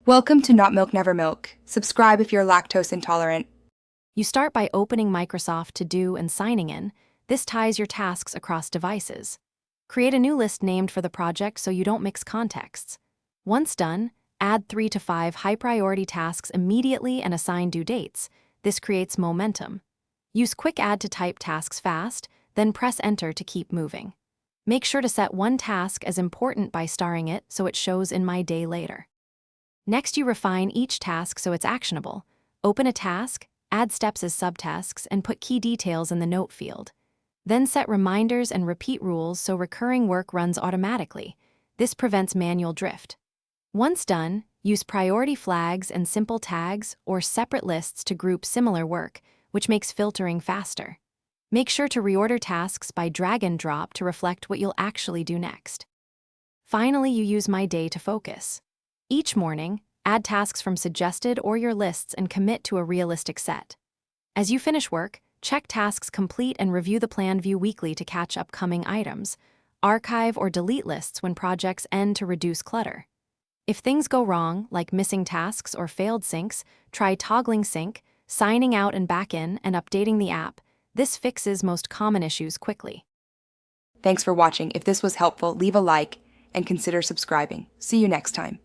Welcome to Not Milk Never Milk. Subscribe if you're lactose intolerant. You start by opening Microsoft To Do and signing in. This ties your tasks across devices. Create a new list named for the project so you don't mix contexts. Once done, add 3 to 5 high-priority tasks immediately and assign due dates. This creates momentum. Use Quick Add to type tasks fast, then press Enter to keep moving. Make sure to set one task as important by starring it so it shows in My Day later. Next, you refine each task so it's actionable. Open a task, add steps as subtasks, and put key details in the note field. Then set reminders and repeat rules so recurring work runs automatically. This prevents manual drift. Once done, use priority flags and simple tags or separate lists to group similar work, which makes filtering faster. Make sure to reorder tasks by drag and drop to reflect what you'll actually do next. Finally, you use My Day to focus. Each morning, add tasks from suggested or your lists and commit to a realistic set. As you finish work, check tasks complete and review the plan view weekly to catch upcoming items. Archive or delete lists when projects end to reduce clutter. If things go wrong, like missing tasks or failed syncs, try toggling sync, signing out and back in, and updating the app. This fixes most common issues quickly. Thanks for watching. If this was helpful, leave a like and consider subscribing. See you next time.